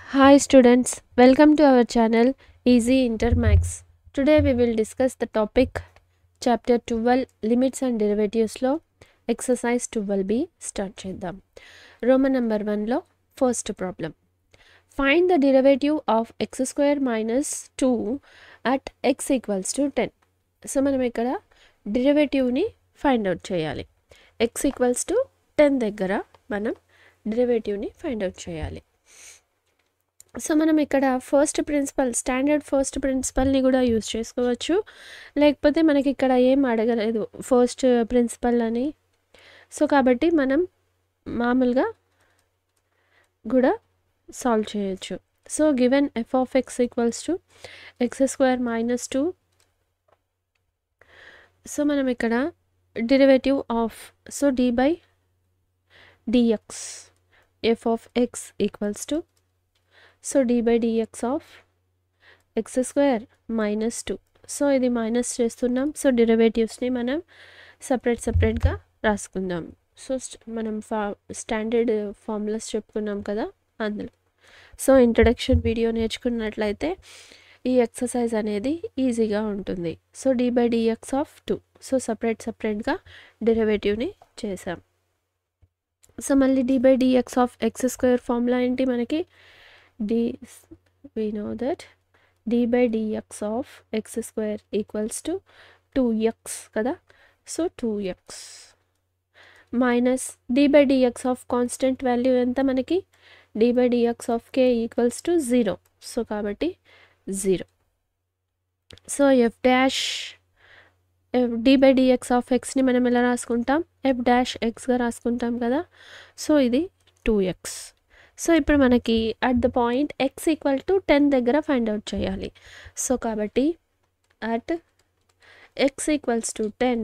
Hi students, welcome to our channel Easy Inter Maths. Today we will discuss the topic chapter 12 limits and derivatives లో exercise 12b start చేద్దాం. Roman number 1 లో first problem. Find the derivative of x square minus 2 at x equals to 10. So మనం ఇక్కడ derivative ని find out చేయాలి. x equals to 10 దగ్గర మనం derivative ని find out చేయాలి. సో మనం ఇక్కడ ఫస్ట్ ప్రిన్సిపల్ స్టాండర్డ్ ఫస్ట్ ప్రిన్సిపల్ని కూడా యూజ్ చేసుకోవచ్చు, లేకపోతే మనకి ఇక్కడ ఏం అడగలేదు ఫస్ట్ ప్రిన్సిపల్ అని. సో కాబట్టి మనం మామూలుగా కూడా సాల్వ్ చేయొచ్చు. So given F of X equals to X square minus 2. So మనం ఇక్కడ derivative of D by DX F of X equals to d by dx of x square minus 2. So ఇది minus చేస్తున్నాం. So డెరివేటివ్స్ని మనం సపరేట్గా రాసుకుందాం. So మనం standard formulas చెప్పుకున్నాం కదా అందులో. సో ఇంట్రడక్షన్ వీడియో నేర్చుకున్నట్లయితే ఈ ఎక్సర్సైజ్ అనేది ఈజీగా ఉంటుంది. So d by dx of 2. So సపరేట్గా డెరివేటివ్ని చేసాం. సో మళ్ళీ d by dx of x square formula ఏంటి మనకి we know that d by dx of x square equals to 2x kada. So 2x minus d by dx of constant value enta manaki d by dx of k equals to 0. So kabatti 0. So f dash d by dx of x ni manam ela raskuntam f dash x ga raskuntam kada. So idi 2x. So ఇప్పుడు మనకి at the point X equal to 10 దగ్గర find out చేయాలి. So కాబట్టి at X equals to 10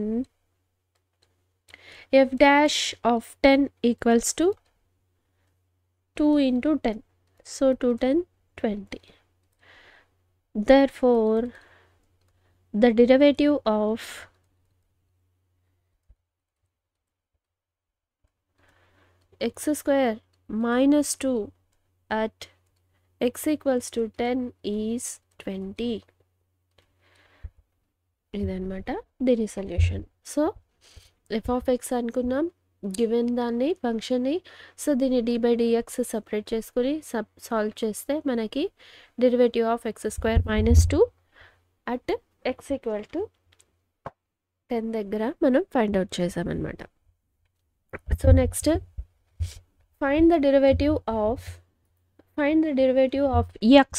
F dash of 10 equals to 2 into 10. So 2 10 20. Therefore the derivative of x square minus 2 at x equals to 10 is 20. ఇదన్నమాట దీని solution. So F of X అనుకున్నాం given దాన్ని ఫంక్షన్ని. So దీన్ని D by dx separate చేసుకుని solve చేస్తే మనకి derivative of X square minus 2 at X equal to 10 దగ్గర మనం ఫైండ్ అవుట్ చేసామన్నమాట. So next find the derivative of x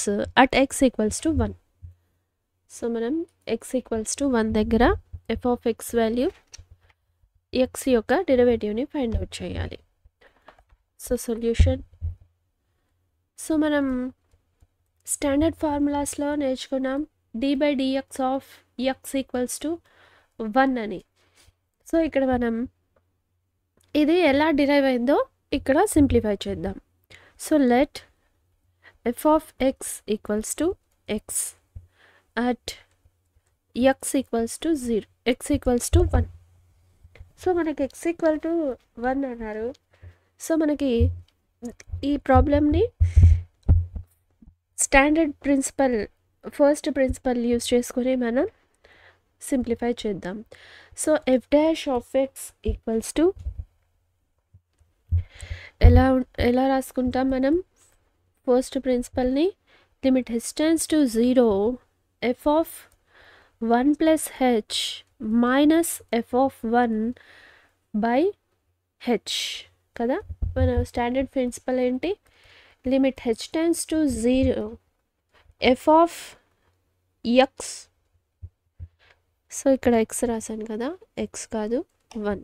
at x equals to 1. So మనం x equals to 1 దగ్గర f of x value x యొక్క డెరివేటివ్ని find out చేయాలి. So solution. So మనం standard ఫార్ములాస్లో నేర్చుకున్నాం d by dx of x equals to 1 అని. So ఇక్కడ మనం ఇది ఎలా డిరైవ్ అయిందో ఇక్కడ సింప్లిఫై చేద్దాం. So let F of X equals to X at X equals to 0 X equals to 1. So మనకి ఎక్స్ ఈక్వల్ టు 1 అన్నారు. సో మనకి ఈ ప్రాబ్లమ్ని standard principle first principle use చేసుకొని మనం సింప్లిఫై చేద్దాం. So F dash of X equals to ఎలా రాసుకుంటాం మనం ఫస్ట్ ప్రిన్సిపల్ని limit H tends to 0 F of 1 plus H minus F of 1 by H కదా. మన స్టాండర్డ్ ప్రిన్సిపల్ ఏంటి limit H tends to 0 F of X. So ఇక్కడ X రాశాను కదా, ఎక్స్ కాదు 1.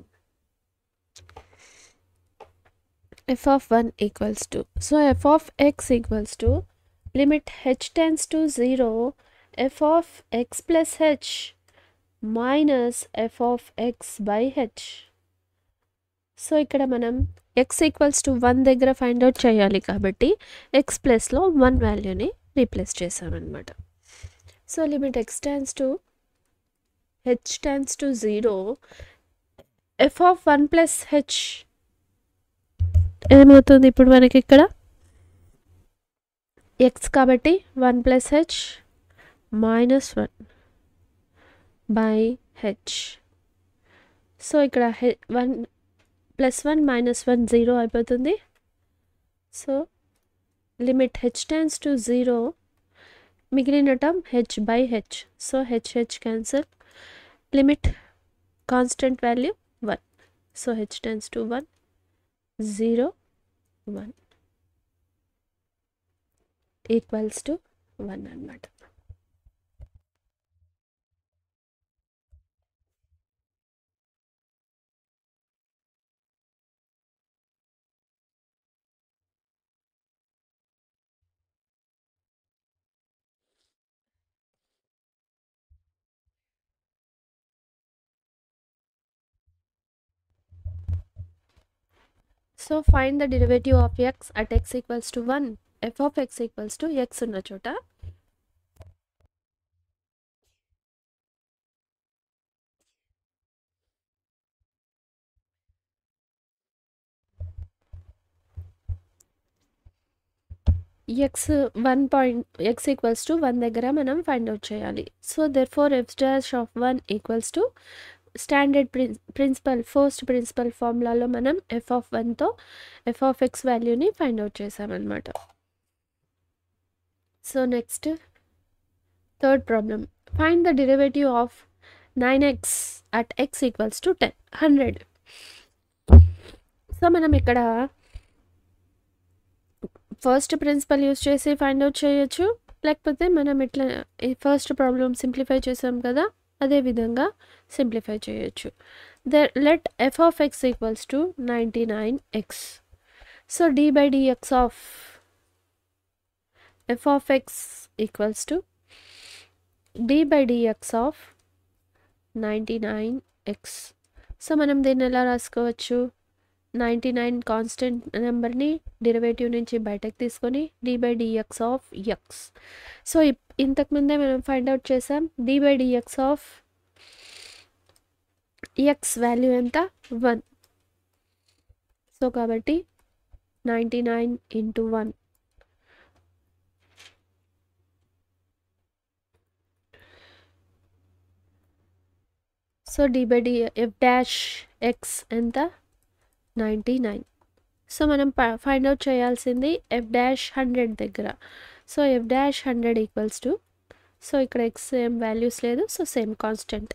f of 1 equals to, so f of x equals to limit h tends to 0 f of x plus h minus f of x by h. So ఇక్కడ మనం x equals to 1 దగ్గర find out చేయాలి కాబట్టి x ప్లస్లో 1 వాల్యూని replace చేసామన్నమాట. So limit x tends to h tense to 0 f of 1 plus h ఏమవుతుంది ఇప్పుడు మనకి ఇక్కడ ఎక్స్ కాబట్టి 1 plus H minus 1 by H. So ఇక్కడ 1 ప్లస్ 1 మైనస్ 1 0 అయిపోతుంది. So limit H tends to 0, మిగిలిన term H by H. So H H cancel, limit constant value 1. So H tends to 1 0 1 equals to 1 అన్నమాట. So find the derivative of X at X equals to 1. F of X equals to X ఉన్న చోట X 1 equals to 1 దగ్గర మనం find out చేయాలి. So therefore F dash of 1 equals to standard first principle ఫార్ములాలో మనం F of 1తో F of X వాల్యూని find out చేసామన్నమాట. So next third problem, find the derivative of 9x at X equals to 100. So మనం ఇక్కడ first principle use చేసి find out చేయొచ్చు, లేకపోతే మనం ఇట్లా ఫస్ట్ ప్రాబ్లం సింప్లిఫై చేసాం కదా అదే విధంగా సింప్లిఫై చేయొచ్చు. Let F of X equals to 99x. So D by dx of F of X equals to D by dx of 99x. So మనం దీన్ని ఎలా రాసుకోవచ్చు, 99 కాన్స్టెంట్ నెంబర్ని డెరివేటివ్ నుంచి బయటకు తీసుకొని D by dx of X. So ఇంతకుముందే మనం ఫైండ్ అవుట్ చేసాం D by dx of X value ఎంత 1. సో కాబట్టి 99 into 1. So D by D F dash X ఎంత 99. సో మనం ఫైండ్ అవుట్ చేయాల్సింది ఎఫ్ డాష్ 100 దగ్గర. So F dash 100 equals to, so ఇక్కడ ఎక్స్ సేమ్ వాల్యూస్ లేదు, so same constant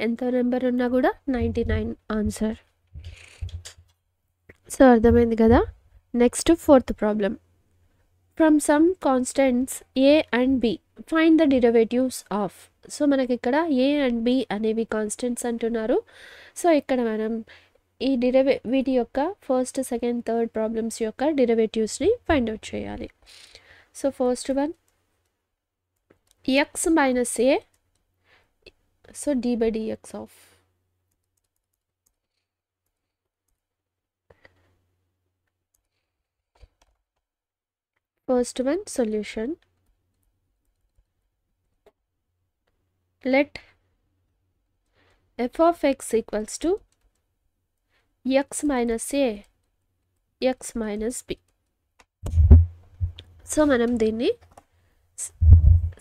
ఎంత number ఉన్నా కూడా 99 ఆన్సర్. సో అర్థమైంది కదా. Next fourth problem, from some constants A and B find the derivatives of. So మనకి ఇక్కడ ఏ అండ్ బి అనేవి కాన్స్టెంట్స్ అంటున్నారు. సో ఇక్కడ మనం ఈ వీటి యొక్క ఫస్ట్ సెకండ్ థర్డ్ ప్రాబ్లమ్స్ యొక్క డెరివేటివ్స్ని ఫైండ్ అవుట్ చేయాలి. So first one X minus A, so D by dx of first one solution. Let F of X equals to X minus A X minus B. So మనం దీన్ని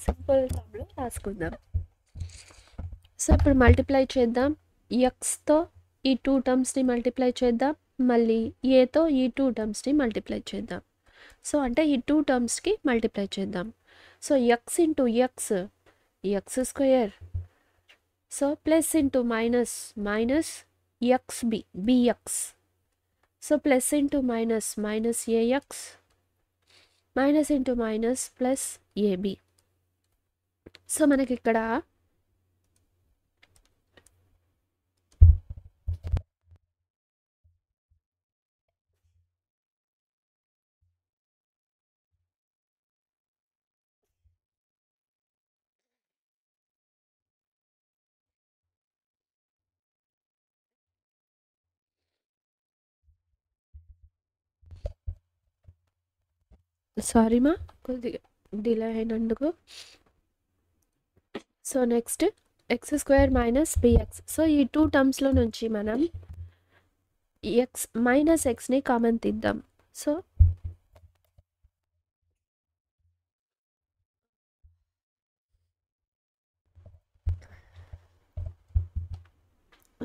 simple ఫామ్లో రాసుకుందాం. So ఇప్పుడు multiply చేద్దాం, ఎక్స్తో ఈ 2 టర్మ్స్ని multiply చేద్దాం, మళ్ళీ ఏతో ఈ 2 టర్మ్స్ని మల్టిప్లై చేద్దాం. సో అంటే ఈ 2 టర్మ్స్కి మల్టిప్లై చేద్దాం. So x into x x square, so plus into minus minus x b b x, so plus into minus minus a x, minus into minus plus a b. So మనకి ఇక్కడ సారీ మా కొద్దిగా డిలే అయినందుకు. So next x square minus b x. So ఈ 2 టర్మ్స్లో నుంచి మనం x minus ఎక్స్ని కామన్ తీద్దాం. So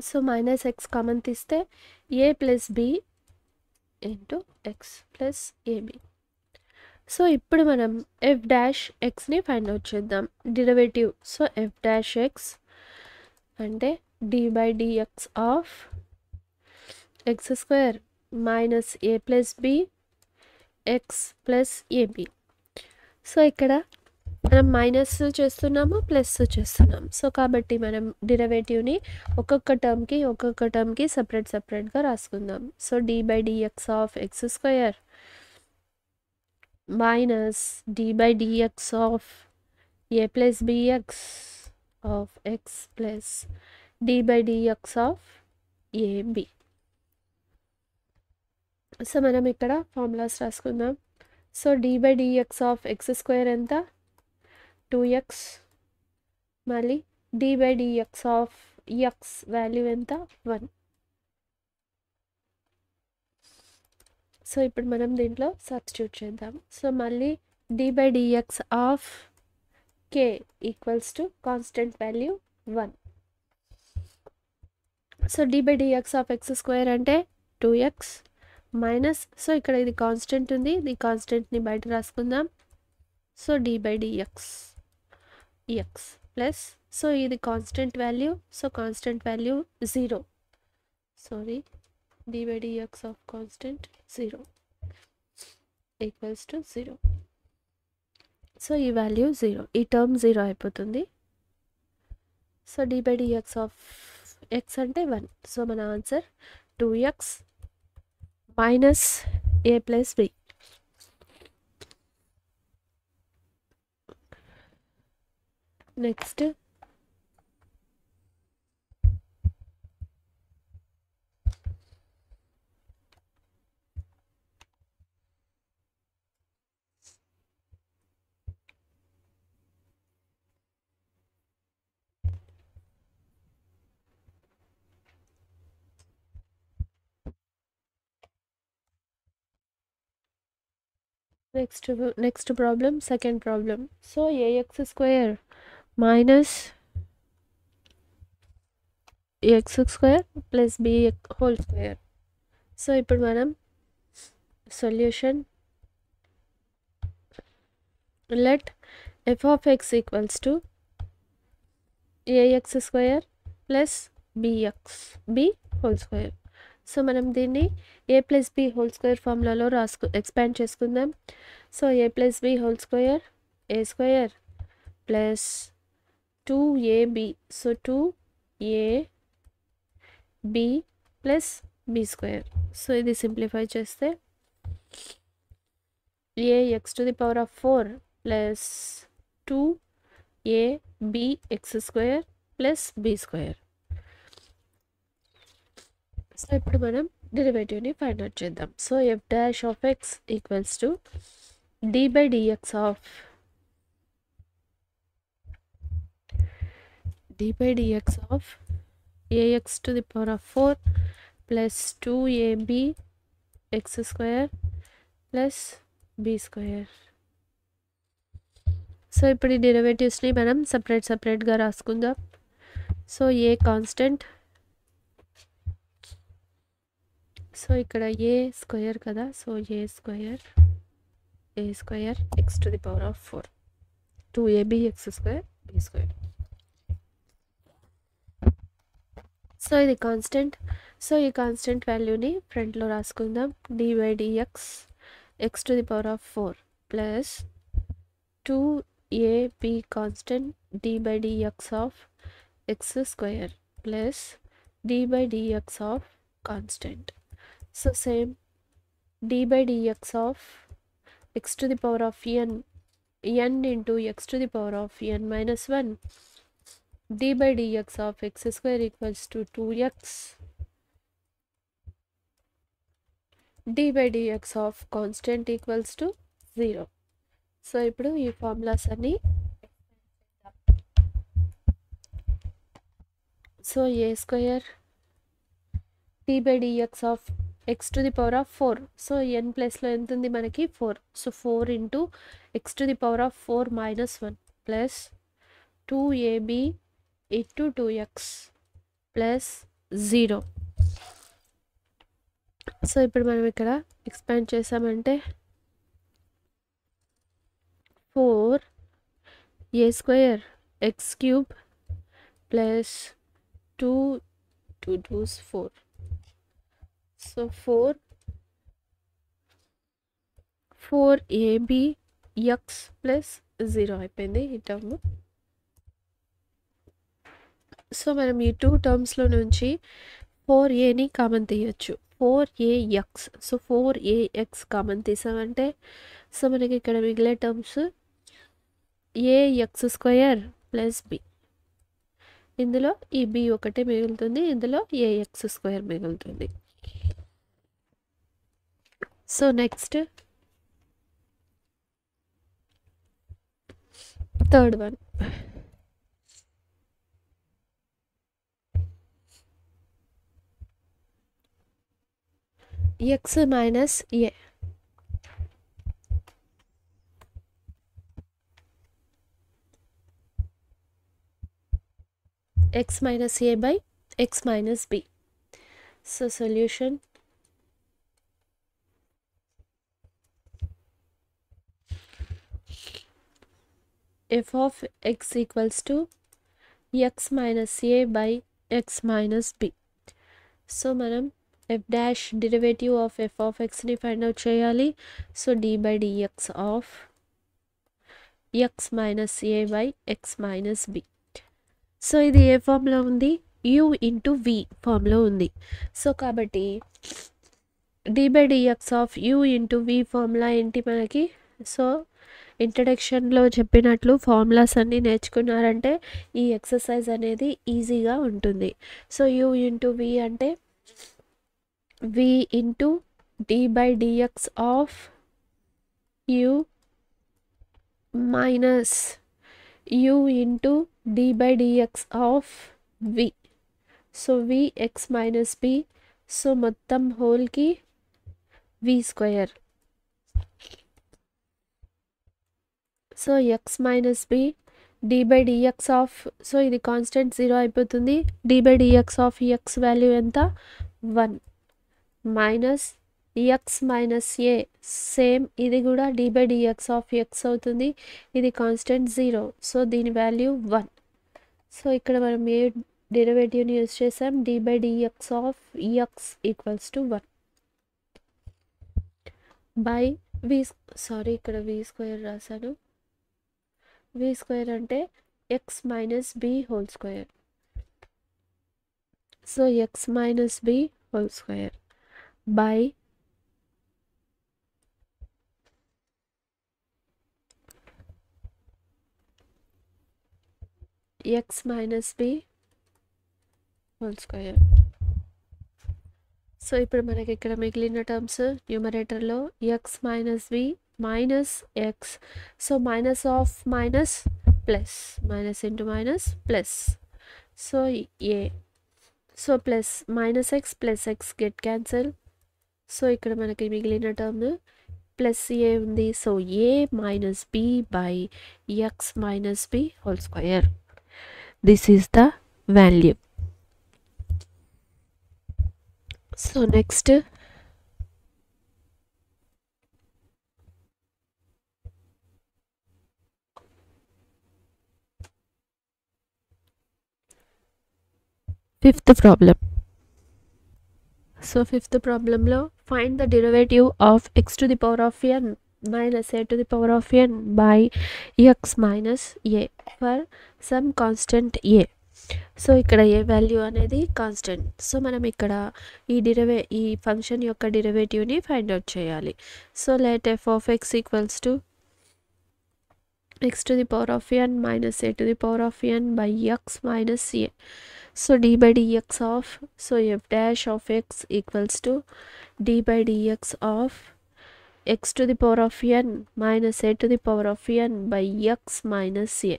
so minus x common తీస్తే a plus b into x plus a b. So ఇప్పుడు మనం ఎఫ్ డాష్ ఎక్స్ని ఫైండ్ అవుట్ చేద్దాం derivative. So F dash x అంటే d by dx of X square minus a plus b x plus a b. So ఇక్కడ మనం minus చేస్తున్నాము plus చేస్తున్నాం. So కాబట్టి మనం డెరివేటివ్ని ఒక్కొక్క టర్మ్కి సపరేట్గా రాసుకుందాం. So D by dx of X square minus d by dx of a plus bx of x plus d by dx of ab. So మనం ఇక్కడ ఫార్ములాస్ రాసుకుందాం. So d by dx of x square ఎంత 2x, మళ్ళీ d by dx of x value ఎంత 1. So ఇప్పుడు మనం దీంట్లో substitute చేద్దాం. సో మళ్ళీ D by dx of K equals to constant value 1. So D by dx of X square అంటే 2x minus, so ఇక్కడ ఇది కాన్స్టెంట్ ఉంది, ఇది కాన్స్టెంట్ని బయట రాసుకుందాం. So D by d x x plus, so ఇది constant value, so constant value 0. Sorry, d by dx of constant 0 equals to 0. So ఈ వాల్యూ 0, ఈ టర్మ్ 0 అయిపోతుంది. So d by dx of x అంటే 1. సో మన answer 2x minus a plus b. Next next problem, second problem. So a x square minus x square plus b whole square. So ఇప్పుడు మనం solution let F of X equals to a x square plus b whole square. So మనం దీన్ని a plus b whole square ఫార్ములాలో expand చేసుకుందాం. So a plus b whole square a square plus 2ab, so 2ab plus b square. So ఇది simplify చేస్తే a x to the power of 4 plus 2ab x square plus b square. So ఇప్పుడు మనం డెరివేటివ్ని find out చేద్దాం. So F dash of X equals to D by dx of a x to the power of 4 plus 2ab x square plus b square. So ఇప్పుడు ఈ డెరివేటివ్స్ని మనం సపరేట్గా రాసుకుందాం. సో ఏ కాన్స్టెంట్, సో ఇక్కడ ఏ స్క్వేర్ కదా, so a square x to the power of 4 2ab x square b square. So ఇది constant. So ఈ కాన్స్టెంట్ వాల్యూని ఫ్రంట్లో రాసుకుందాం. D by d x x to the power of 4 plus 2ab constant D by dx of X square plus D by dx of constant. So same d by dx of x to the power of n into x to the power of n minus 1 d by dx of x square equals to 2x d by dx of constant equals to 0. So ఇప్పుడు ఈ formulas అన్ని so a square d by dx of x to the power of 4, so n ప్లస్లో ఎంత ఉంది మనకి 4, so 4 into x to the power of 4 minus 1 plus 2ab into 2x plus 0. So ఇప్పుడు మనం ఇక్కడ ఎక్స్పాండ్ చేసామంటే 4a square x cube plus 2 2 2's 4. So 4ab x plus 0 అయిపోయింది ఈ టర్మ్. సో మనం ఈ 2 టర్మ్స్లో నుంచి 4aని కామన్ తీయచ్చు, 4ax. So 4ax common తీసామంటే so మనకి ఇక్కడ మిగిలే terms ax square plus b. ఇందులో ఈ b ఒకటే మిగులుతుంది, ఇందులో ax స్క్వేర్ మిగులుతుంది. So next third one, x minus a. x minus a by x minus b. So solution, f of x equals to x minus a by x minus b. So మనం f dash derivative of f of xని find out చేయాలి. So d by dx of x minus a by x minus b. So ఇది ఏ ఫామ్లో ఉంది, u into v ఫామ్లో ఉంది. So కాబట్టి d by dx of u into v formula ఏంటి మనకి? సో ఇంట్రడక్షన్లో చెప్పినట్లు ఫార్ములాస్ అన్నీ నేర్చుకున్నారంటే ఈ ఎక్సర్సైజ్ అనేది ఈజీగా ఉంటుంది. సో u ఇంటూ v అంటే v into d by dx of u minus u into d by dx of v. So v x minus b. So మొత్తం హోల్కి v square. So x minus b d by dx of, so ఇది constant 0 అయిపోతుంది. d by dx of x value ఎంత, 1 minus x minus a, same ఇది కూడా d by dx of x అవుతుంది. ఇది constant 0, so దీని value 1. So ఇక్కడ మనం ఏ డెరివేటివ్ని యూజ్ చేసాం, d by dx of x equals to 1 by v. Sorry ఇక్కడ v స్క్వేర్ రాశాను. v స్క్వేర్ అంటే x minus b whole square. So x minus b whole square by x minus b whole square. So ఇప్పుడు మనకి ఇక్కడ మిగిలిన terms న్యూమరేటర్లో x minus b minus x. So minus of minus plus, minus into minus plus. So a, so plus minus x plus x get cancel. So ఇక్కడ మనకి మిగిలిన term plus a ఉంది. So a minus b by x minus b whole square. This is the value. So next fifth problem. So fifth ప్రాబ్లంలో find the derivative of x to the power of n minus a to the power of n by x minus a for some constant a. So ఇక్కడ a value అనేది constant. So మనం ఇక్కడ ఈ function యొక్క డెరివేటివ్ని find out చేయాలి. So let f of x equals to x to the power of n minus a to the power of n by x minus a. So d by dx of, so f dash of x equals to d by dx of x to the power of n minus a to the power of n by x minus a.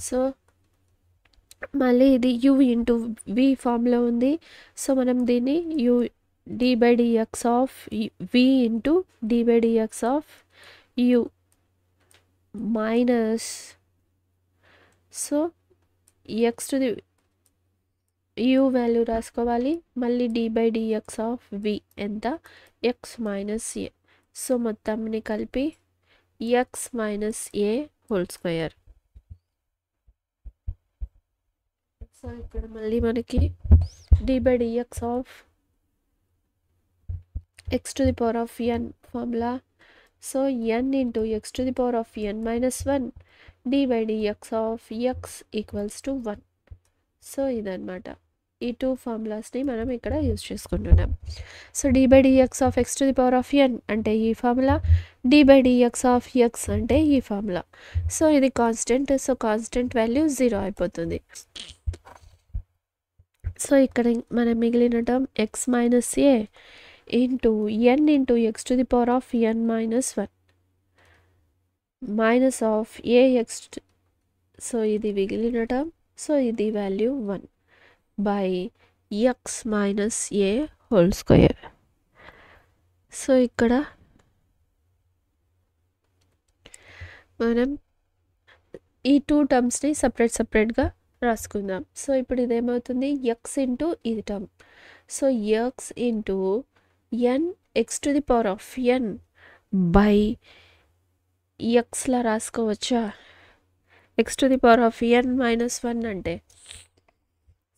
So మళ్ళీ ఇది u into v ఫామ్లో ఉంది. So మనం దీన్ని d by dx of v into d by dx of u minus, so X to the U value రాసుకోవాలి, మళ్ళీ D by dx of V ఎంత X minus A. So మొత్తంని కలిపి X minus ఏ whole square. So ఇక్కడ మళ్ళీ మనకి D by dx of X to the power of N formula. So N into X to the power of N minus 1 D by dx of X equals to 1. So ఇదన్నమాట. ఈ 2 ఫార్ములాస్ని మనం ఇక్కడ use చేసుకుంటున్నాం. So D by dx of X to the power of n అంటే ఈ formula, d by dx of x అంటే ఈ ఫార్ములా. సో ఇది కాన్స్టెంట్, సో కాన్స్టెంట్ వాల్యూ 0 అయిపోతుంది. సో ఇక్కడ మనం మిగిలిన term x minus a into n into X to the power of N minus 1 minus of a x. So ఇది మిగిలిన term, so ఇది value 1 by x minus A whole square. So ఇక్కడ మనం ఈ 2 టర్మ్స్ని సపరేట్గా రాసుకుందాం. సో ఇప్పుడు ఇదేమవుతుంది ఎక్స్ ఇంటూ ఇది term. So x into n X to the power of n by ఎక్స్లా రాసుకోవచ్చా, x to the power of N minus 1 అంటే.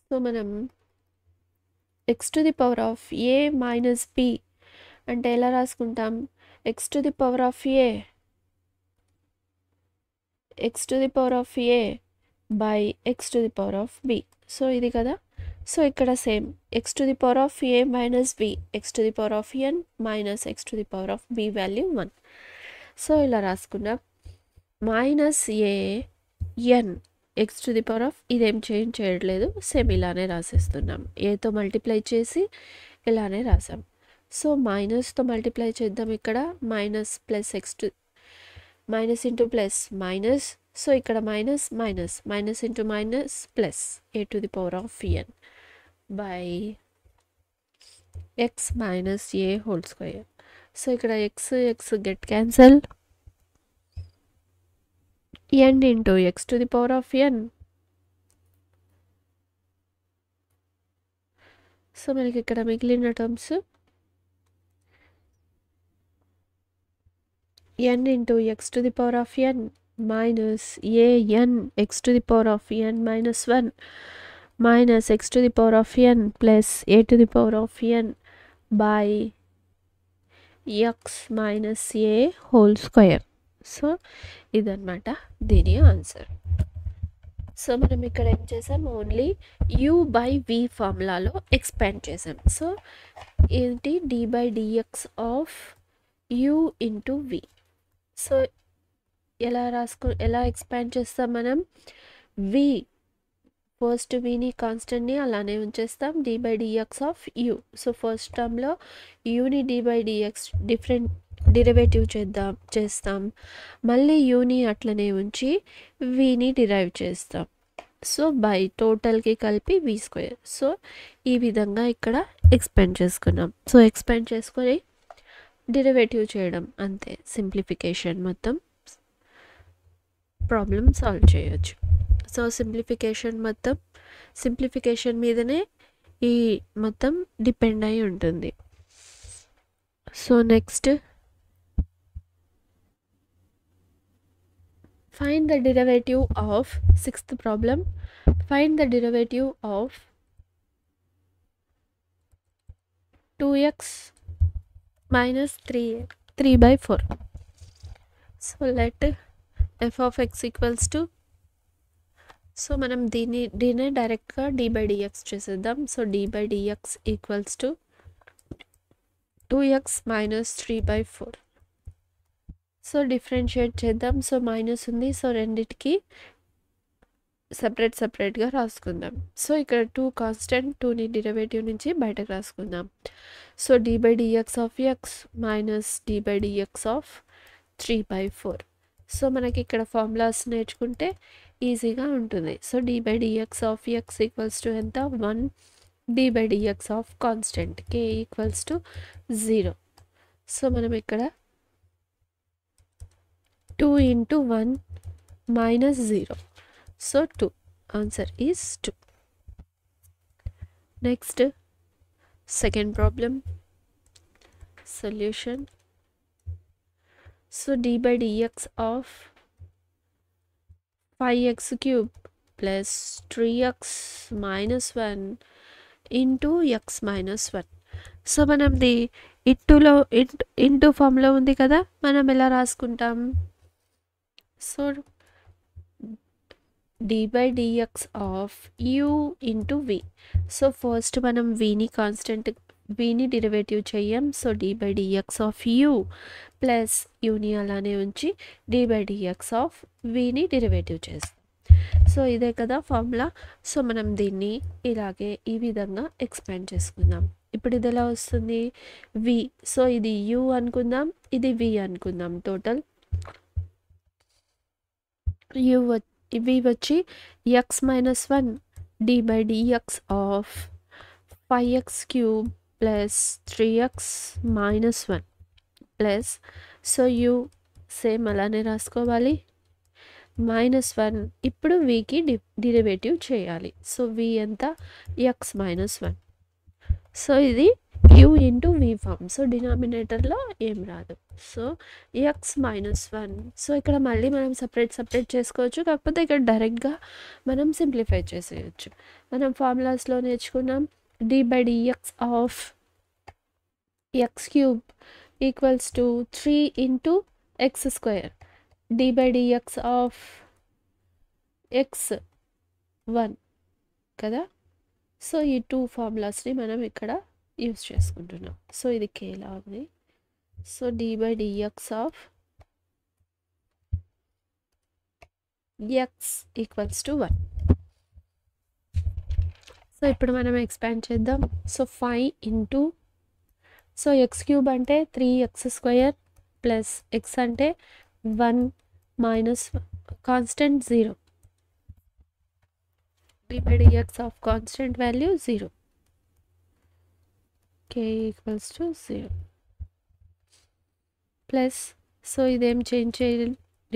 సో మనం x to the power of A minus b అంటే ఎలా రాసుకుంటాం, x to the power of a x to the power of A by X to the power of B. So ఇది కదా. So ఇక్కడ same X to the power of A minus B X to the power of N minus X to the power of B value 1. So ఇలా రాసుకున్నాం minus A N X to the power of, ఇదేం change చేయట్లేదు, same ఇలానే రాసేస్తున్నాం. ఏతో multiply చేసి ఇలానే రాసాం. సో మైనస్తో మల్టిప్లై చేద్దాం. ఇక్కడ minus plus x to minus into plus minus. So ఇక్కడ minus minus minus into minus plus a to the power of n by x minus A whole square. So ఇక్కడ x x get cancel, n into X to the power of n. So మనకి ఇక్కడ మిగిలిన terms n into X to the power of N minus A N X to the power of N minus 1 minus X to the power of n plus a to the power of n by x minus A whole square. So ఇదన్నమాట దీని answer. So మనం ఇక్కడ ఏం చేసాం, only u by v ఫార్ములాలో expand చేసాం. So ఏంటి d by dx of u into v. So ఎలా ఎక్స్పాండ్ చేస్తాం మనం, వి ఫస్ట్ విని కాన్స్టెంట్ని అలానే ఉంచేస్తాం, d by dx of u. So first టర్మ్లో యూని d by d x different derivative చేస్తాం, మళ్ళీ యూని అట్లనే ఉంచి విని డిరైవ్ చేస్తాం. సో బై టోటల్కి కలిపి వి స్క్వేర్. సో ఈ విధంగా ఇక్కడ ఎక్స్పాండ్ చేసుకున్నాం. సో ఎక్స్పాండ్ చేసుకొని డెరివేటివ్ చేయడం అంతే, సింప్లిఫికేషన్, మొత్తం ప్రాబ్లం సాల్వ్ చేయొచ్చు. సో సింప్లిఫికేషన్ మీదనే ఈ మొత్తం డిపెండ్ అయి ఉంటుంది. So next find the derivative of 6th problem. Find the derivative of 2x minus 3/4. So let f of x equals to, so మనం దీన్ని డైరెక్ట్గా d by dx చేసేద్దాం. So d by dx equals to 2x minus 3/4. So differentiate చేద్దాం. So minus ఉంది, so రెండిటికి సపరేట్గా రాసుకుందాం. So ఇక్కడ 2 కాన్స్టెంట్, 2ని డెరివేటివ్ నుంచి బయటకు రాసుకుందాం. So d by dx of x minus d by dx of 3/4. So మనకి ఇక్కడ ఫార్ములాస్ నేర్చుకుంటే ఈజీగా ఉంటుంది. So d by dx of x equals to ఎంత, 1 d by dx of constant k equals to 0. So మనం ఇక్కడ 2 into 1 minus 0. So 2. Answer is 2. Next, second problem. Solution. So d by dx of 5x cube plus 3x minus 1 into x minus 1. So మనది into ఫామ్లో ఉంది కదా, మనం ఎలా రాసుకుంటాం? So d by dx of u into v. So first మనం vని derivative చెయ్యం. So d by dx of u plus యూని అలానే ఉంచి d by dx of vని డెరివేటివ్ చేస్తాం. సో ఇదే కదా ఫార్ములా. సో మనం దీన్ని ఇలాగే ఈ విధంగా ఎక్స్పాండ్ చేసుకుందాం. ఇప్పుడు ఇది ఎలా వస్తుంది? v. సో ఇది u అనుకుందాం, ఇది v అనుకుందాం. టోటల్ v వచ్చి x minus 1 d by dx of 5x cube plus 3x minus 1 plus so u same అలానే రాసుకోవాలి -1. ఇప్పుడు vకి డెరివేటివ్ చేయాలి. సో v ఎంత? x minus 1. సో ఇది u into v form. So డినామినేటర్లో ఏం రాదు. So x minus 1. సో ఇక్కడ మళ్ళీ మనం సపరేట్ చేసుకోవచ్చు, కాకపోతే ఇక్కడ డైరెక్ట్గా మనం సింప్లిఫై చేసేయచ్చు. మనం ఫార్ములాస్లో నేర్చుకున్నాం d by dx of x cube equals to 3 into x square, d by dx of x 1 కదా. సో ఈ 2 ఫార్ములాస్ని మనం ఇక్కడ యూస్ చేసుకుంటున్నాం. సో ఇది కేలా ఉంది. So d by dx of x equals to 1. So ఇప్పుడు మనం ఎక్స్పాండ్ చేద్దాం. So 5 into so x cube అంటే 3x స్క్వేర్ ప్లస్ x అంటే 1 minus constant 0. d by dx of constant value 0. k equals to 0 plus so ఇదేం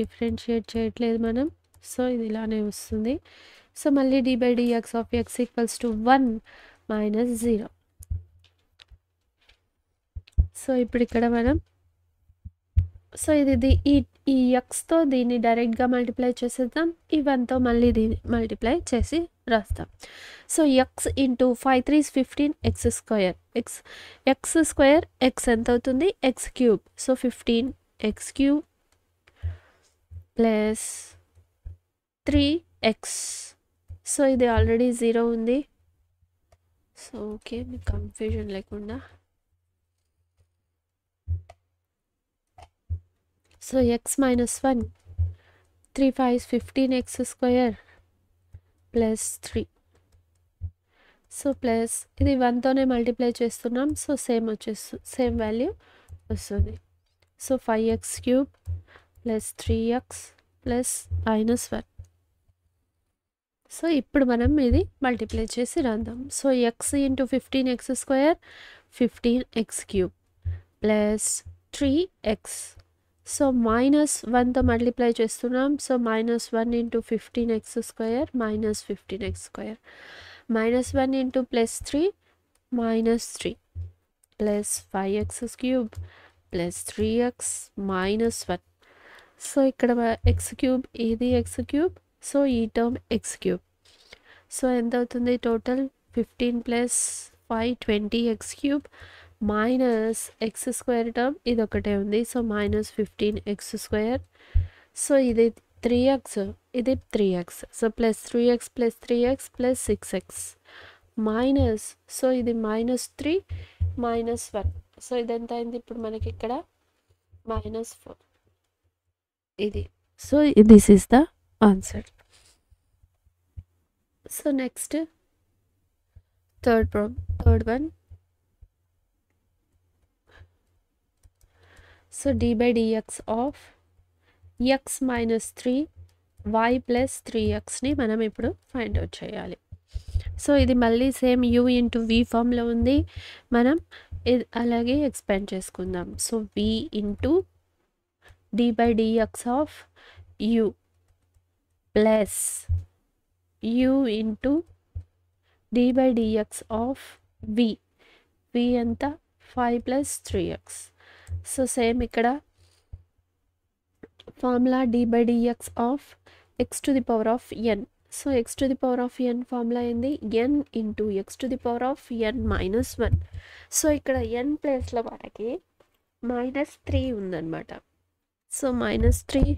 differentiate చేయట్లేదు మనం. So ఇది ఇలానే వస్తుంది. సో మళ్ళీ d by dx of x equals to 1 minus 0. So ఇప్పుడు ఇక్కడ మనం సో ఇది ఈ ఎక్స్తో దీన్ని డైరెక్ట్గా మల్టిప్లై చేసేద్దాం. ఈ 1తో మళ్ళీ దీన్ని మల్టిప్లై చేసి రాస్తాం. So x into 5 3 15 X square. X square X ఎంత అవుతుంది? X cube. So 15 X cube plus 3x. So ఇది ఆల్రెడీ 0 ఉంది. సో ఓకే, మీకు కన్ఫ్యూజన్ లేకుండా. So x minus 1 3 5 15x square plus 3. So plus ఇది 1తోనే మల్టిప్లై చేస్తున్నాం. సో సేమ్ వాల్యూ వస్తుంది. So 5x cube plus 3x plus -1. So ఇప్పుడు మనం ఇది మల్టిప్లై చేసి రాద్దాం. So x into 15x square 15x cube plus 3x. So -1తో మల్టిప్లై చేస్తున్నాం. So -1 into 15x square minus 15x square -1 into plus 3 -3 plus 5x cube plus 3x -1. So ఇక్కడ x cube, ఇది x cube. So ఈ term x cube. So ఎంత అవుతుంది total? 15 plus 5 20x cube minus x square term ఇది ఒకటే ఉంది. So -15x square. So ఇది 3x, ఇది 3x. So plus 3x plus 3x plus 6x minus. So ఇది -3 -1. సో ఇదెంత అయింది ఇప్పుడు మనకి ఇక్కడ? -4 ఇది. So this is the answer. So next third one. So d by dx of x minus 3 y plus 3xని మనం ఇప్పుడు ఫైండ్ అవుట్ చేయాలి. సో ఇది మళ్ళీ సేమ్ u ఇంటూ v ఫామ్లో ఉంది. మనం ఇది అలాగే ఎక్స్పాండ్ చేసుకుందాం. So v into d by dx of u plus u into d by dx of v ఎంత 5 plus 3x. సో సేమ్ ఇక్కడ formula d by dx of x to the power of n. So x to the power of n formula ఏంది, n into x to the power of n minus 1. So ఇక్కడ n ప్లేస్లో మనకి -3 ఉందన్నమాట. So -3.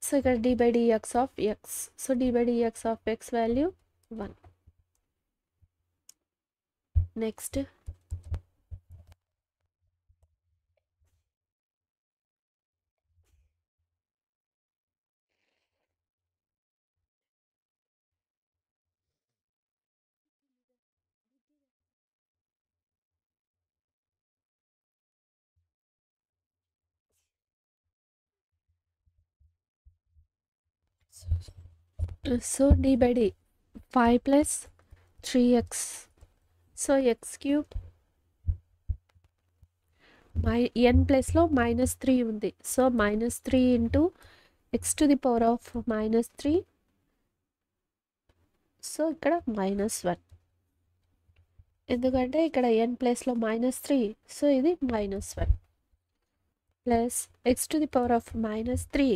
So ఇక్కడ d by dx of x. So d by dx of x value 1. Next so d by d 5 plus 3x. So x cube n ప్లేస్లో -3 ఉంది. So -3 into x to the power of -3. So ఇక్కడ -1 ఎందుకంటే ఇక్కడ n ప్లేస్లో -3. So ఇది -1 plus x to the power of -3.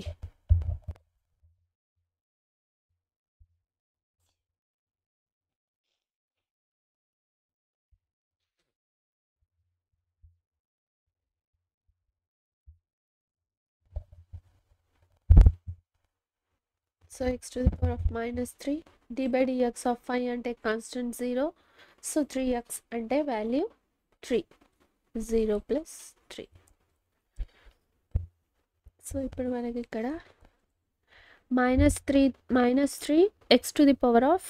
So x to the power of -3 d by dx of 5 అంటే constant 0. So 3x అంటే value 3. 0 plus 3. So ఇప్పుడు మనకి ఇక్కడ -3 x to the power of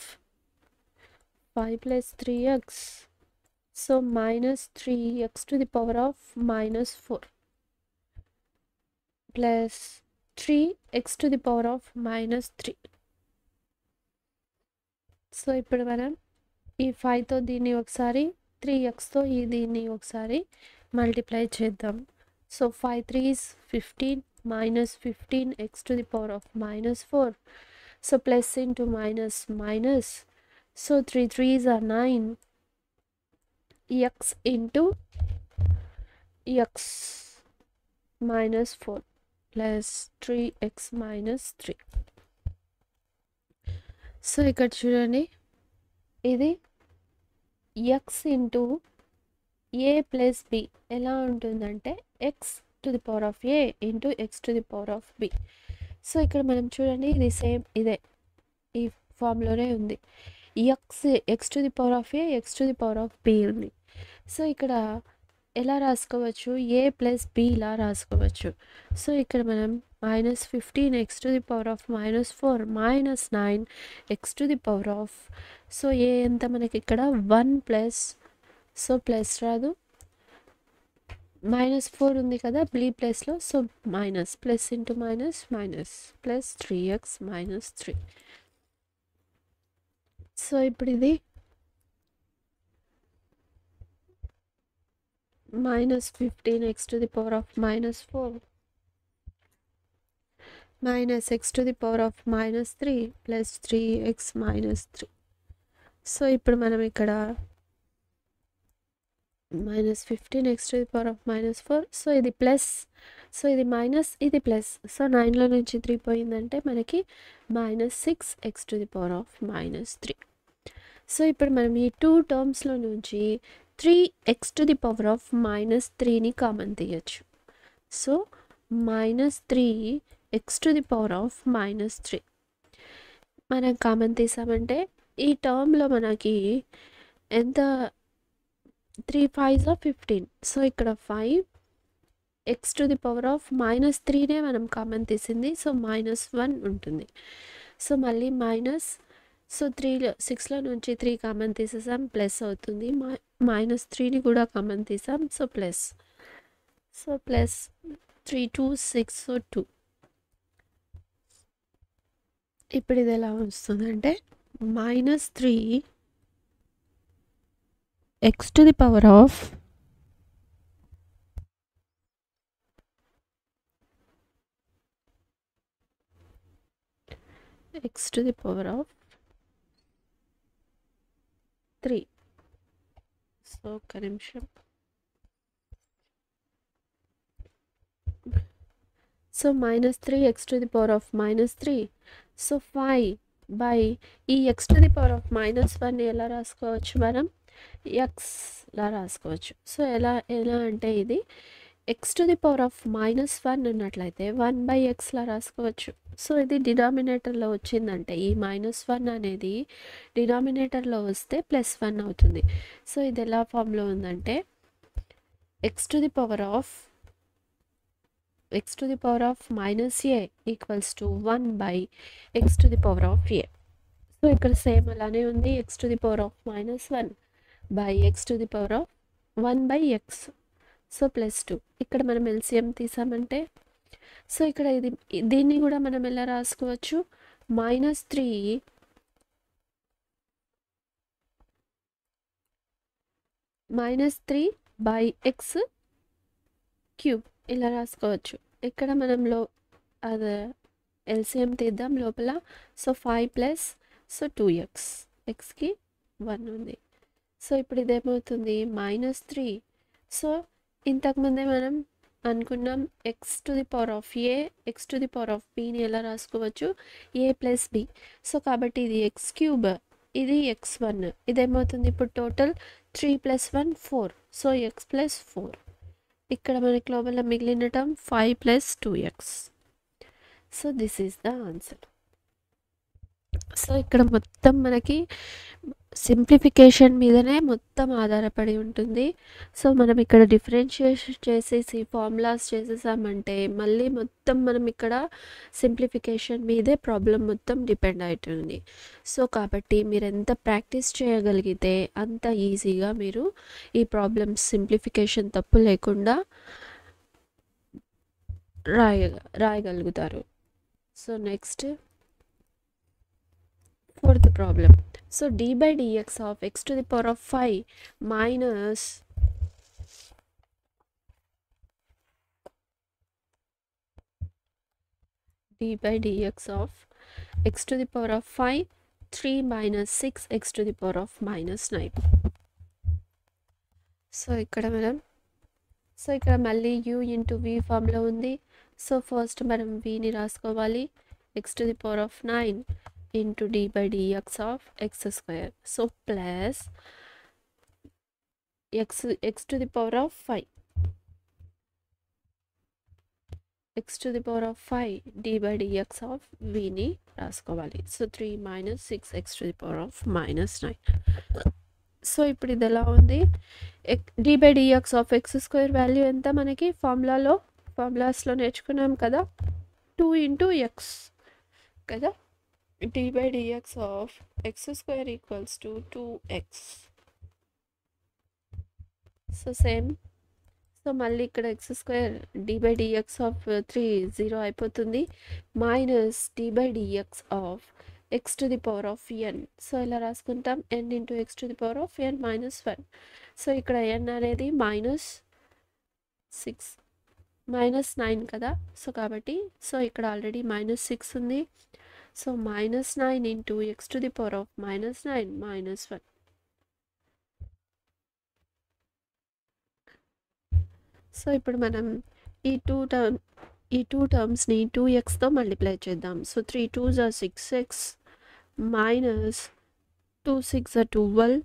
5 plus 3x. So -3x to the power of -4 plus 3x to the power of -3. So ఇప్పుడు మనం ఈ 5తో దీన్ని ఒకసారి 3xతో దీన్ని ఒకసారి మల్టిప్లై చేద్దాం. So 5 3s 15 -15x to the power of -4. So plus into minus. So 3 3s are 9. x into x -4 plus 3x -3. So ఇక్కడ చూడండి ఇది x into a plus b ఎలా ఉంటుందంటే x to the power of a into x to the power of b. So ఇక్కడ మనం చూడండి ఇది same ఇదే ఈ ఫామ్లోనే ఉంది. x to the power of a x to the power of b ఉంది. సో ఇక్కడ ఎలా రాసుకోవచ్చు, a ప్లస్ b ఇలా రాసుకోవచ్చు. సో ఇక్కడ మనం -15x to the power of -4 -9x to the power of. So a ఎంత మనకి ఇక్కడ 1 ప్లస్. సో ప్లస్ రాదు, -4 ఉంది కదా b ప్లస్లో. So plus into minus plus 3x -3. So ఇప్పుడు ఇది -15x to the power of -4 -x to the power of -3 plus 3x -3. So ఇప్పుడు మనం ఇక్కడ -15x to the power of -4. So ఇది ప్లస్, సో ఇది మైనస్, ఇది ప్లస్. సో 9లో నుంచి 3 పోయిందంటే మనకి -6x to the power of -3. So ఇప్పుడు మనం ఈ 2 టర్మ్స్లో నుంచి 3x to the power of -3ని కామన్ తీయచ్చు. So -3x to the power of -3 మనం కామన్ తీసామంటే ఈ టర్మ్లో మనకి ఎంత 3 5s are 15. సో ఇక్కడ 5x to the power of -3నే మనం కామన్ తీసింది. సో -1 ఉంటుంది. సో మళ్ళీ మైనస్. సో 6లో నుంచి 3 కామన్ తీసేసాం, ప్లస్ అవుతుంది. -3ని కూడా కామన్ తీసాం, so plus. So plus 3 2 6 so 2. ఇప్పుడు ఇది ఎలా వస్తుందంటే -3x to the power of x to the power of 3. So ఒక్క నిమిషం. So -3 x to the power of -3. So 5 by ఈ x to the power of -1 ఎలా రాసుకోవచ్చు మనం? xలా రాసుకోవచ్చు. సో ఎలా అంటే ఇది x to the power of -1 అన్నట్లయితే 1/xలా రాసుకోవచ్చు. సో ఇది డినామినేటర్లో వచ్చిందంటే ఈ -1 అనేది డినామినేటర్లో వస్తే +1 అవుతుంది. సో ఇది ఎలా ఫామ్లో ఉందంటే x to the power of -a equals to 1/x to the power of a. So ఇక్కడ సేమ్ అలానే ఉంది. x to the power of -1/x to the power of 1/x. So +2. ఇక్కడ మనం ఎల్సిఎం తీసామంటే సో ఇక్కడ దీన్ని కూడా మనం ఎలా రాసుకోవచ్చు? -3/x³ ఇలా రాసుకోవచ్చు. ఇక్కడ మనం అదే ఎల్సిఎం తీద్దాం లోపల. సో 5 + 2x, xకి 1 ఉంది. సో ఇప్పుడు ఇదేమవుతుంది? -3. సో ఇంతకుముందే మనం అనుకున్నాం x to the power of a, x to the power of bని ఎలా రాసుకోవచ్చు? a + b. సో కాబట్టి ఇది x³, ఇది x1. ఇదేమవుతుంది ఇప్పుడు టోటల్ 3 + 1 4. So x + 4. ఇక్కడ మనకి లోపల మిగిలిన term 5 + 2x. So this is the answer. So ఇక్కడ మొత్తం మనకి సింప్లిఫికేషన్ మీదనే మొత్తం ఆధారపడి ఉంటుంది. సో మనం ఇక్కడ డిఫరెన్షియేషన్ చేసేసి ఫార్ములాస్ చేసేసామంటే మళ్ళీ మొత్తం మనం ఇక్కడ సింప్లిఫికేషన్ మీదే ప్రాబ్లం మొత్తం డిపెండ్ అవుతుంది. సో కాబట్టి మీరు ఎంత ప్రాక్టీస్ చేయగలిగితే అంత ఈజీగా మీరు ఈ ప్రాబ్లమ్స్ సింప్లిఫికేషన్ తప్పు లేకుండా రాయగలుగుతారు. So next fourth problem. So d/dx of x to the power of 5 minus d/dx of x to the power of 5 3 minus 6 x to the power of -9. So ఇక్కడ మళ్ళీ u ఇంటూ v ఫామ్లో ఉంది. So first మనం vని రాసుకోవాలి. x to the power of 9 into d/dx of x². So plus x to the power of 5. x to the power of 5 d/dx of vని రాసుకోవాలి. So 3 minus 6 x to the power of -9. So ఇప్పుడు ఇది ఎలా ఉంది? d/dx of x² value ఎంత మనకి ఫార్ములాస్లో నేర్చుకున్నాం కదా, 2 into x కదా. d/dx of x² equals to 2x. So same. So మళ్ళీ ఇక్కడ x² d/dx of 3 0 అయిపోతుంది. Minus d/dx of x to the power of n. So ఇలా రాసుకుంటాం n into x to the power of n -1. So ఇక్కడ n అనేది -9 కదా. So కాబట్టి ఇక్కడ ఆల్రెడీ -6 ఉంది. So -9 into x to the power of -9 -1. So ఇప్పుడు మనం ఈ టూ టర్మ్స్ని 2xతో మల్టిప్లై చేద్దాం. So 3 2s are 6x minus 2 6 are 12.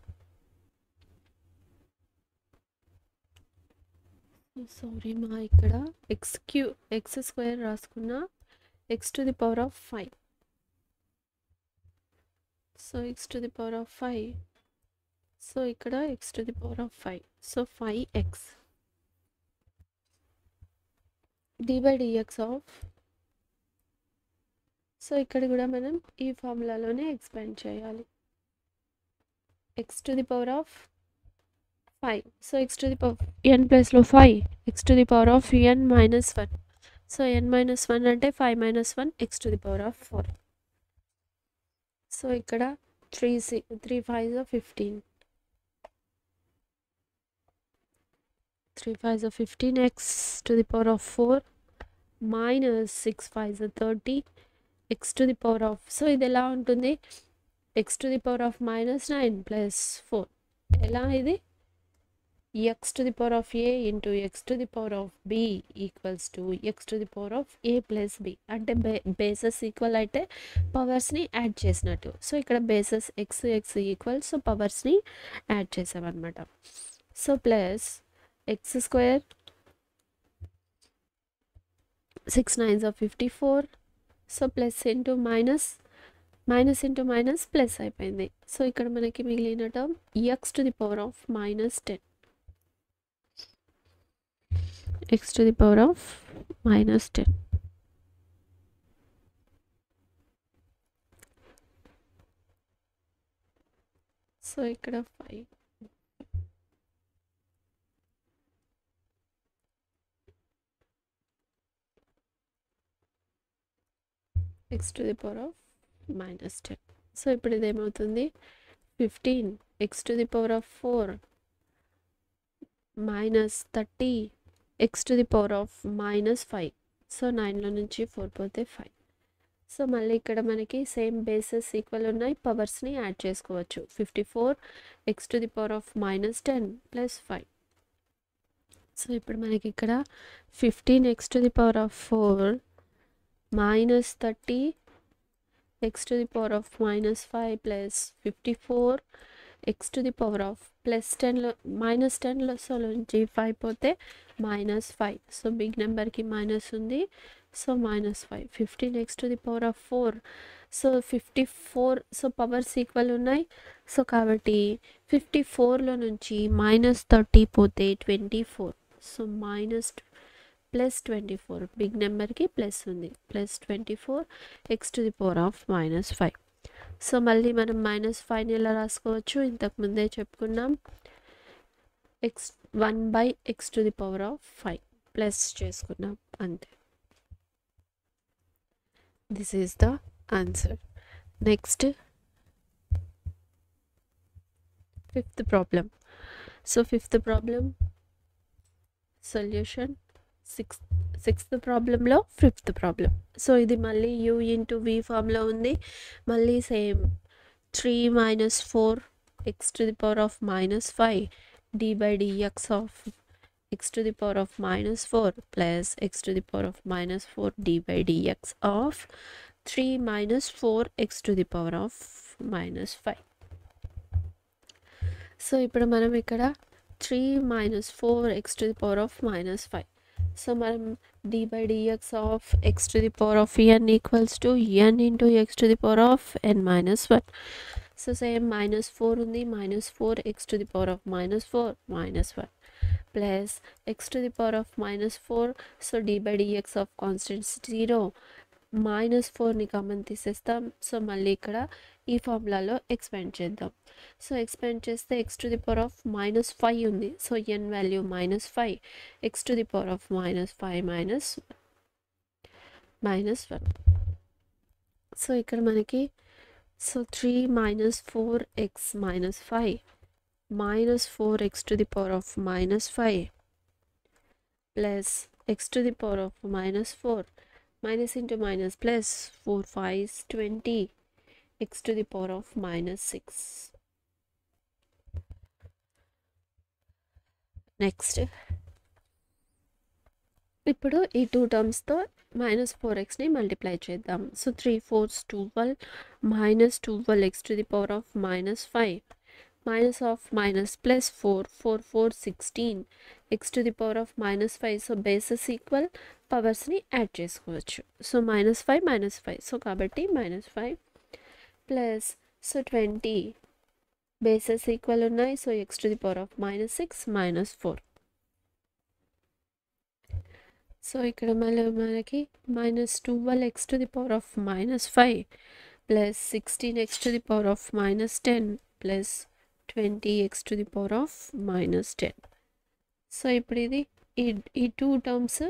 Sorry ఇక్కడ x² రాసుకున్న x to the power of 5. So x to the power of 5. So ఇక్కడ x to the power of 5. So 5x d/dx of. So ఇక్కడ కూడా మనం ఈ ఫార్ములాలోనే expand చేయాలి. x to the power of 5. So x to the power n ప్లేస్లో 5 x to the power of n -1. So n -1 అంటే 5 - 1 x to the power of 4. So ఇక్కడ 3 5s are 15. 3 5s are 15x to the power of 4 minus 6 5s are 30 X to the power of, so ఇది ఎలా ఉంటుంది, X to the power of -9 plus 4, ఎలా ఇది x to the power of a into x to the power of b equals to x to the power of a plus b. అంటే bases equal అయితే పవర్స్ని add చేసినట్టు. So ఇక్కడ bases x equal, so పవర్స్ని add చేసామన్నమాట. So plus x square 6 9s are 54. So plus into minus, minus into minus plus అయిపోయింది. So ఇక్కడ మనకి మిగిలిన term x to the power of -10, x to the power of -10. So ఇక్కడ 5 x to the power of -10. So ఇప్పుడు ఇదేమవుతుంది 15 x to the power of 4 -30 x to the power of -5. So 9లో నుంచి 4 పోతే 5. So మళ్ళీ ఇక్కడ మనకి సేమ్ బేసెస్ ఈక్వల్ ఉన్నాయి, పవర్స్ని add చేసుకోవచ్చు. 54 x to the power of -10 plus 5. So ఇప్పుడు మనకి ఇక్కడ 15 x to the power of 4 -30 x to the power of -5 plus 54 x to the power of +10లో -10లో సో నుంచి 5 పోతే -5. సో బిగ్ నెంబర్కి మైనస్ ఉంది, so -5. 15 x to the power of 4, so 54, so powers equal ఉన్నాయి. సో కాబట్టి 54లో నుంచి -30 పోతే 24, సో +24, బిగ్ నెంబర్కి ప్లస్ ఉంది, +24 x to the power of -5. So మళ్ళీ మనం -5ని ఎలా రాసుకోవచ్చు, ఇంతకుముందే చెప్పుకున్నాం, 1/x to the power of 5 plus చేసుకున్నాం, అంతే. This is the answer. Next 5th problem. So 5th problem solution. 6th ప్రాబ్లంలో 5th ప్రాబ్లం. సో ఇది మళ్ళీ u ఇంటూ v ఫామ్లో ఉంది. మళ్ళీ same 3 - 4 x to the power of -5 d/dx of x to the power of -4 plus x to the power of -4 d/dx of 3 - 4 x to the power of -5. So ఇప్పుడు మనం ఇక్కడ 3 - 4 x to the power of -5. So మనం d/dx of x to the power of n equals to n into x to the power of n -1. So same -4 ఉంది, -4 x to the power of -4 -1 plus x to the power of -4. So d/dx of constants 0, -4ని common తీసేస్తాం. So మళ్ళీ ఇక్కడ ఈ ఫార్ములాలో expand చేద్దాం. So expand చేస్తే x to the power of -5 ఉంది. So n value -5, x to the power of -5 -1. So ఇక్కడ మనకి so 3 - 4x -5 -4x to the power of -5 plus x to the power of -4, minus into minus plus 4 5s 20 x to the power of -6. Next ఇప్పుడు ఈ 2 టర్మ్స్తో -4xని multiply చేద్దాం. So 3 4s 12 -12 x to the power of -5 minus of minus plus 4 4 4 16 x to the power of -5. So bases equal, పవర్స్ని add చేసుకోవచ్చు. So -5 so కాబట్టి -5 plus so 20 bases equal ఉన్నాయి. So x to the power of -6 -4. So ఇక్కడ మళ్ళీ మనకి -12 x to the power of -5 plus 16 x to the power of -10 plus 20 x to the power of -10. So ఇప్పుడు ఇది ఈ 2 terms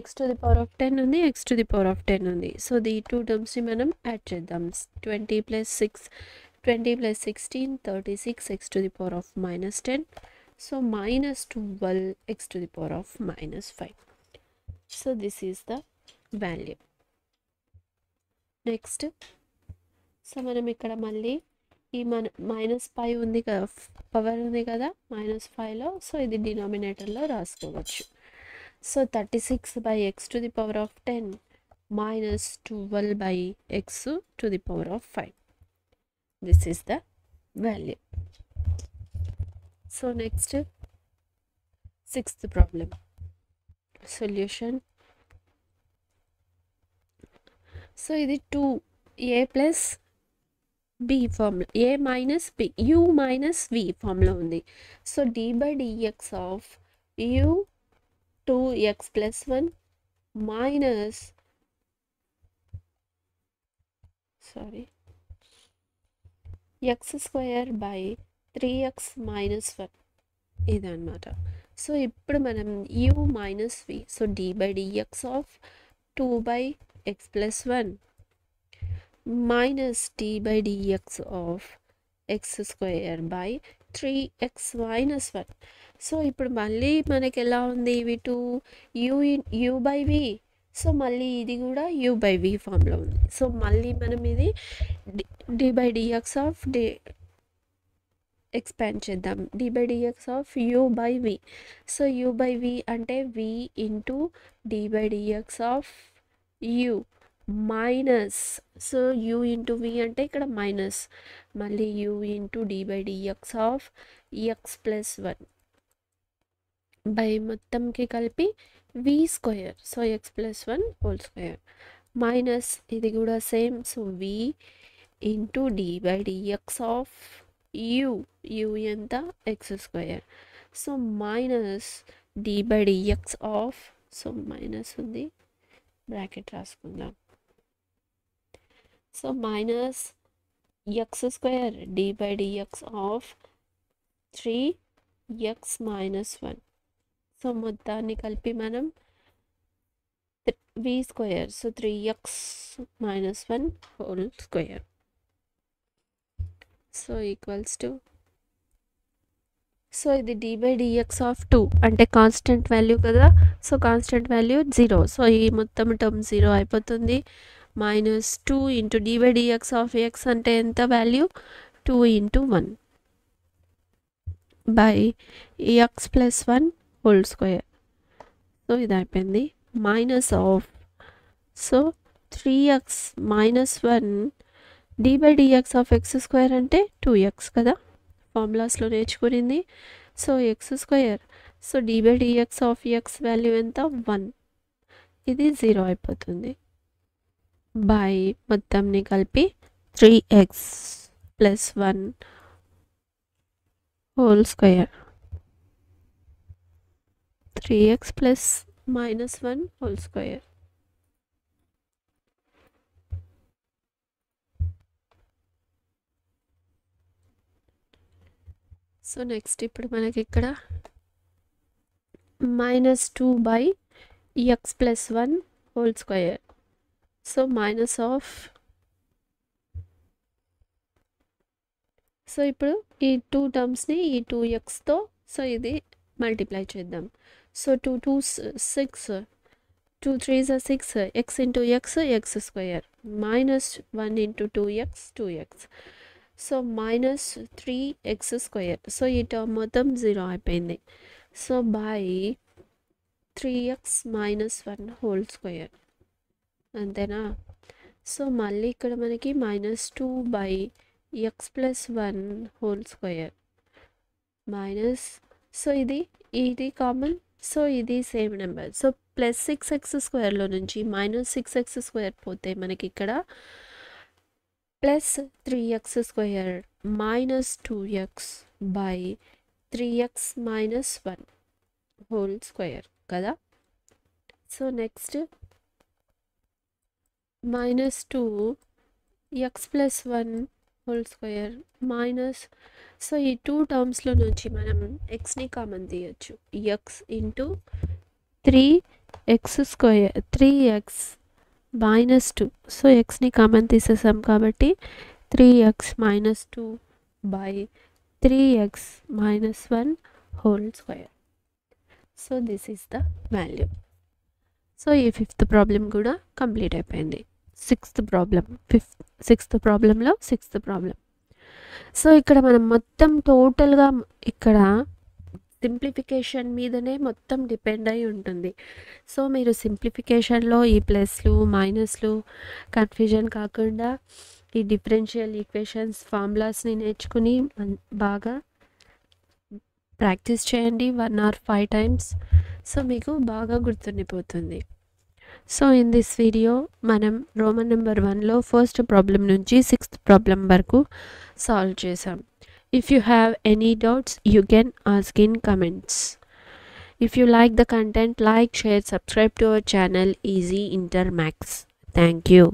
x to the power of 10 ఉంది, x to the power of 10 ఉంది. So ఈ 2 టర్మ్స్ని మనం యాడ్ చేద్దాం. 20 + 16 36 x to the power of -10. So -12 x to the power of -5. So this is the value. Next so మనం ఇక్కడ మళ్ళీ ఈ -5 ఉంది కదా, పవర్ ఉంది కదా -5లో, సో ఇది డినామినేటర్లో రాసుకోవచ్చు. So 36/x⁻10 -12/x⁻5. This is the value. So next 6th problem solution. So ఇది 2a + b formula, a - b u - v formula ఉంది. So d/dx of u 2x + 1 x² / 3x - 1 ఇదన్నమాట. సో ఇప్పుడు మనం u - v, so d/dx of 2/x + 1 -d/dx of x² / 3x - 1. So ఇప్పుడు మళ్ళీ మనకి ఎలా ఉంది, ఇవి 2 u/v, సో మళ్ళీ ఇది కూడా u/v ఫామ్లో ఉంది. సో మళ్ళీ మనం ఇది d/dx ఆఫ్ ఎక్స్పాండ్ చేద్దాం, d/dx of u/v. So u/v అంటే v into d/dx of u minus, so u into v అంటే ఇక్కడ మైనస్, మళ్ళీ u into d/dx of x + 1 by మొత్తంకి కలిపి v², so x + 1 whole square minus ఇది కూడా same, so v into d/dx of u ఎంత x², so minus d/dx of, so minus ఉంది bracket రాసుకుందాం, సో మైనస్ x² d/dx ఆఫ్ 3x - 1. So మొత్తాన్ని కలిపి మనం v², so 3x - 1 whole square, so equals to, so ఇది d/dx ఆఫ్ 2 అంటే constant value కదా, సో కాన్స్టెంట్ వాల్యూ 0, సో ఈ మొత్తం టర్మ్ 0 అయిపోతుంది. -2 ఇంటూ d/dx ఆఫ్ x అంటే ఎంత value, 2 into 1 by x + 1 whole square, so ఇది అయిపోయింది. Minus of, so 3x - 1 d/dx of x² అంటే 2x కదా, ఫార్ములాస్లో నేర్చుకునింది. So x², so d/dx of x value ఎంత 1, ఇది 0 అయిపోతుంది బై మొత్తంని కలిపి 3x + 1 whole square, 3x + -1 whole square. So next ఇప్పుడు మనకి ఇక్కడ -2/x + 1 whole square, so minus of, so ఇప్పుడు ఈ 2 టర్మ్స్ని ఈ 2xతో సో ఇది మల్టిప్లై చేద్దాం. So 2 2s 6, 2 3s 6, x into x x² -1 into 2x 2x, so -3x², so ఈ టర్మ్ మొత్తం 0 అయిపోయింది. So by 3x - 1 whole square, అంతేనా. సో మళ్ళీ ఇక్కడ మనకి -2/x + 1 whole square minus, so ఇది కామన్, సో ఇది సేమ్ నెంబర్, సో +6x² నుంచి -6x² పోతే మనకి ఇక్కడ +3x² -2x by 3x - 1 whole square కదా. So next -2x + 1 whole square minus, so ఈ 2 టర్మ్స్లో నుంచి మనం xని కామన్ తీయచ్చు, x into 3x² 3x -2, so xని కామన్ తీసేసాం కాబట్టి 3x - 2 by 3x - 1 whole square. So this is the value. So ఈ 5th ప్రాబ్లం కూడా కంప్లీట్ అయిపోయింది. సిక్స్త్ ప్రాబ్లంలో సిక్స్త్ ప్రాబ్లం. సో ఇక్కడ మనం మొత్తం టోటల్గా ఇక్కడ సింప్లిఫికేషన్ మీదనే మొత్తం డిపెండ్ అయి ఉంటుంది. సో మీరు సింప్లిఫికేషన్లో ఈ ప్లస్లు మైనస్లు కన్ఫ్యూజన్ కాకుండా ఈ డిఫరెన్షియల్ ఈక్వేషన్స్ ఫార్ములాస్ని నేర్చుకుని బాగా ప్రాక్టీస్ చేయండి 1 or 5 times. సో మీకు బాగా గుర్తుండిపోతుంది. సో ఇన్ దిస్ వీడియో మనం రోమన్ నెంబర్ 1లో ఫస్ట్ ప్రాబ్లం నుంచి సిక్స్త్ ప్రాబ్లం వరకు సాల్వ్ చేసాం. If you have any doubts, you can ask in comments. If you like the content, like, share, subscribe to our channel Easy Inter Max. Thank you.